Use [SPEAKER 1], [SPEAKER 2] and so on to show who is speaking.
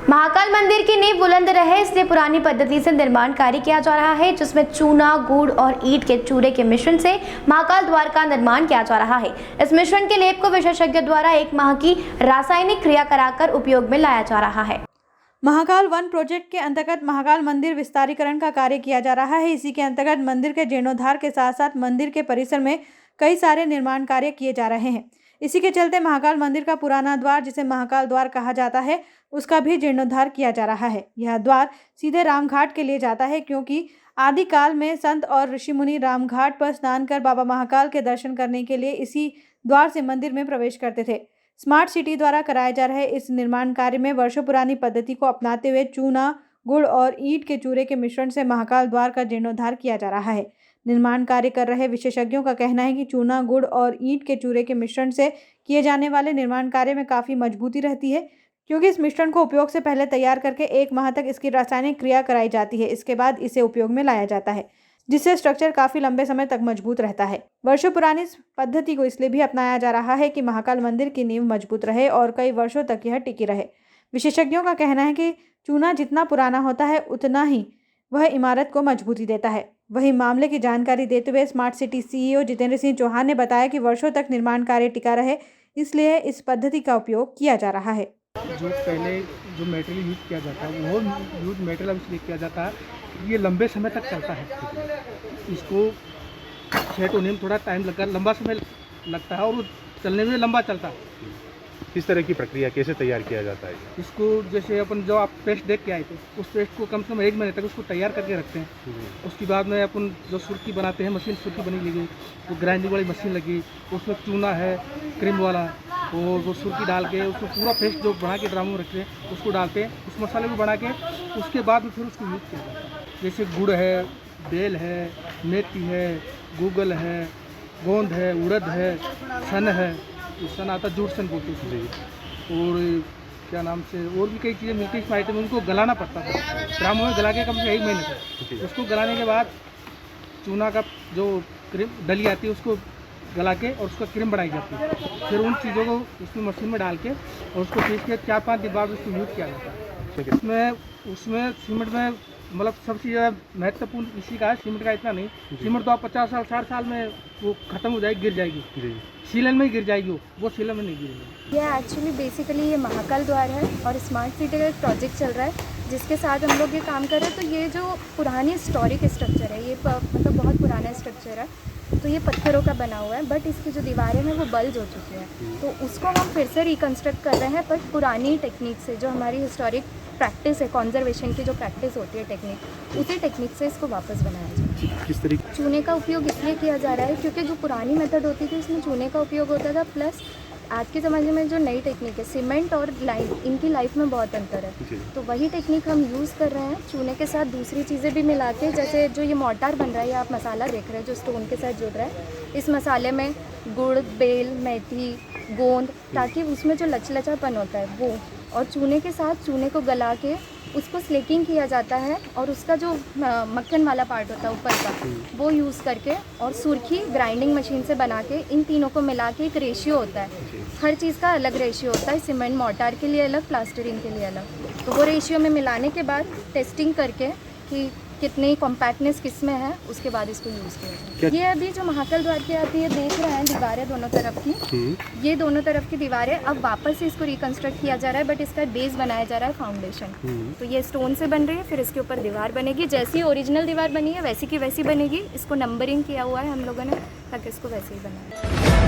[SPEAKER 1] महाकाल मंदिर की नींव बुलंद रहे इसलिए पुरानी पद्धति से निर्माण कार्य किया जा रहा है, जिसमें चूना, गुड़ और ईंट के चूरे के मिश्रण से महाकाल द्वार का निर्माण किया जा रहा है। इस मिश्रण के लेप को विशेषज्ञों द्वारा 1 माह की रासायनिक क्रिया कराकर उपयोग में लाया जा रहा है।
[SPEAKER 2] महाकाल वन प्रोजेक्ट के अंतर्गत महाकाल मंदिर विस्तारीकरण का कार्य किया जा रहा है। इसी के अंतर्गत मंदिर के जीर्णोद्धार के साथ साथ मंदिर के परिसर में कई सारे निर्माण कार्य किए जा रहे हैं। इसी के चलते महाकाल मंदिर का पुराना द्वार, जिसे महाकाल द्वार कहा जाता है, उसका भी जीर्णोद्धार किया जा रहा है। यह द्वार सीधे रामघाट के लिए जाता है, क्योंकि आदिकाल में संत और ऋषि मुनि रामघाट पर स्नान कर बाबा महाकाल के दर्शन करने के लिए इसी द्वार से मंदिर में प्रवेश करते थे। स्मार्ट सिटी द्वारा कराए जा रहे इस निर्माण कार्य में वर्षों पुरानी पद्धति को अपनाते हुए चूना, गुड़ और ईंट के चूरे के मिश्रण से महाकाल द्वार का जीर्णोद्धार किया जा रहा है। निर्माण कार्य कर रहे विशेषज्ञों का कहना है कि चूना, गुड़ और ईंट के चूरे के मिश्रण से किए जाने वाले निर्माण कार्य में काफ़ी मजबूती रहती है, क्योंकि इस मिश्रण को उपयोग से पहले तैयार करके 1 माह तक इसकी रासायनिक क्रिया कराई जाती है। इसके बाद इसे उपयोग में लाया जाता है, जिससे स्ट्रक्चर काफ़ी लंबे समय तक मजबूत रहता है। वर्षों पुरानी इस पद्धति को इसलिए भी अपनाया जा रहा है कि महाकाल मंदिर की नींव मजबूत रहे और कई वर्षों तक यह टिकी रहे। विशेषज्ञों का कहना है कि चूना जितना पुराना होता है उतना ही वह इमारत को मजबूती देता है। वहीं मामले की जानकारी देते हुए smart city CEO Jitendra Singh Chauhan ने बताया कि वर्षों तक निर्माण कार्य टिका रहे, इसलिए इस पद्धति का उपयोग किया जा रहा है।
[SPEAKER 3] जो पहले जो मेटेरियल यूज किया जाता है वो यूज मेटेरियल इसलिए किया जाता है, ये लंबे समय तक चलता है। इसको सेट होने में थोड़ा टाइम लंबा समय लगता है और वो चलने में लंबा चलता है।
[SPEAKER 4] किस तरह की प्रक्रिया, कैसे तैयार किया जाता है?
[SPEAKER 3] इसको जैसे अपन जो आप पेस्ट देख के आए थे, उस पेस्ट को कम से कम 1 महीने तक उसको तैयार करके रखते हैं। उसके बाद में अपन जो सुर्खी बनाते हैं, मशीन सुर्खी बनी लगी, वो ग्राइंडिंग वाली मशीन लगी, उसमें चूना है क्रीम वाला, और वो सुर्खी डाल के उसको पूरा पेस्ट जो बना के ड्रामों में रखते हैं उसको डालते हैं, उस मसाले को बना के उसके बाद में फिर उसको यूज़ किया जाता है। जैसे गुड़ है, बेल है, मेथी है, गूगल है, गोंद है, उड़द है, सन है, सन आता जूट सन बोलते हैं, और क्या नाम से और भी कई चीज़ें मिलती है। इसमें आइटम उनको गलाना पड़ता है, ड्रामों में गला के कम से 1 महीने तक। उसको गलाने के बाद चूना का जो क्रीम डली आती है उसको गला के और उसका क्रीम बनाई जाती है। फिर उन चीज़ों को उसमें मशीन में डाल के और उसको पीस के 4-5 दिन बाद उसको यूज़ किया जाता है। उसमें सीमेंट में मतलब सबसे ज़्यादा महत्वपूर्ण इसी का है, सीमेंट का इतना नहीं। सीमेंट तो आप 50 साल 60 साल में वो ख़त्म हो जाएगी, गिर जाएगी, सीलन में ही गिर जाएगी, वो सीलन में नहीं गिरेगी।
[SPEAKER 5] ये एक्चुअली बेसिकली ये महाकाल द्वार है और स्मार्ट सिटी का एक प्रोजेक्ट चल रहा है जिसके साथ हम लोग ये काम कर रहे हैं। तो ये जो पुरानी हिस्टोरिक स्ट्रक्चर है, ये मतलब बहुत पुराना स्ट्रक्चर है, तो ये पत्थरों का बना हुआ है, बट इसकी जो दीवारें हैं वो बल्ज हो चुकी हैं। तो उसको हम फिर से रिकन्स्ट्रक्ट कर रहे हैं, बट पुरानी टेक्निक से, जो हमारी हिस्टोरिक प्रैक्टिस है, कंजर्वेशन की जो प्रैक्टिस होती है टेक्निक, उसी टेक्निक से इसको वापस बनाया जाए।
[SPEAKER 4] किस तरीके?
[SPEAKER 5] चूने का उपयोग इसलिए किया जा रहा है क्योंकि जो पुरानी मेथड होती थी उसमें चूने का उपयोग होता था, प्लस आज के ज़माने में जो नई टेक्निक है, सीमेंट और लाइम, इनकी लाइफ में बहुत अंतर है। तो वही टेक्निक हम यूज़ कर रहे हैं, चूने के साथ दूसरी चीज़ें भी मिला के। जैसे जो ये मोर्टार बन रहा है, या आप मसाला देख रहे हैं जो स्टोन के साथ जुड़ रहा है, इस मसाले में गुड़, बेल, मेथी, गोंद, ताकि उसमें जो लचलचापन होता है वो, और चूने के साथ चूने को गला के उसको स्लेकिंग किया जाता है, और उसका जो मक्खन वाला पार्ट होता है ऊपर का, वो यूज़ करके, और सुर्खी ग्राइंडिंग मशीन से बना के, इन तीनों को मिला के एक रेशियो होता है। हर चीज़ का अलग रेशियो होता है, सीमेंट मोर्टार के लिए अलग, प्लास्टरिंग के लिए अलग। तो वो रेशियो में मिलाने के बाद टेस्टिंग करके कि कितनी कॉम्पैक्टनेस किस में है, उसके बाद इसको यूज़ किया जाए। ये अभी जो महाकाल द्वार की आप ये देख रहे हैं दीवारें दोनों तरफ की, ये दोनों तरफ की दीवारें अब वापस से इसको रिकन्स्ट्रक्ट किया जा रहा है, बट इसका बेस बनाया जा रहा है, फाउंडेशन। तो ये स्टोन से बन रही है, फिर इसके ऊपर दीवार बनेगी, जैसी ओरिजिनल दीवार बनी है वैसी की वैसी बनेगी। इसको नंबरिंग किया हुआ है हम लोगों ने, ताकि इसको वैसे ही बनाए।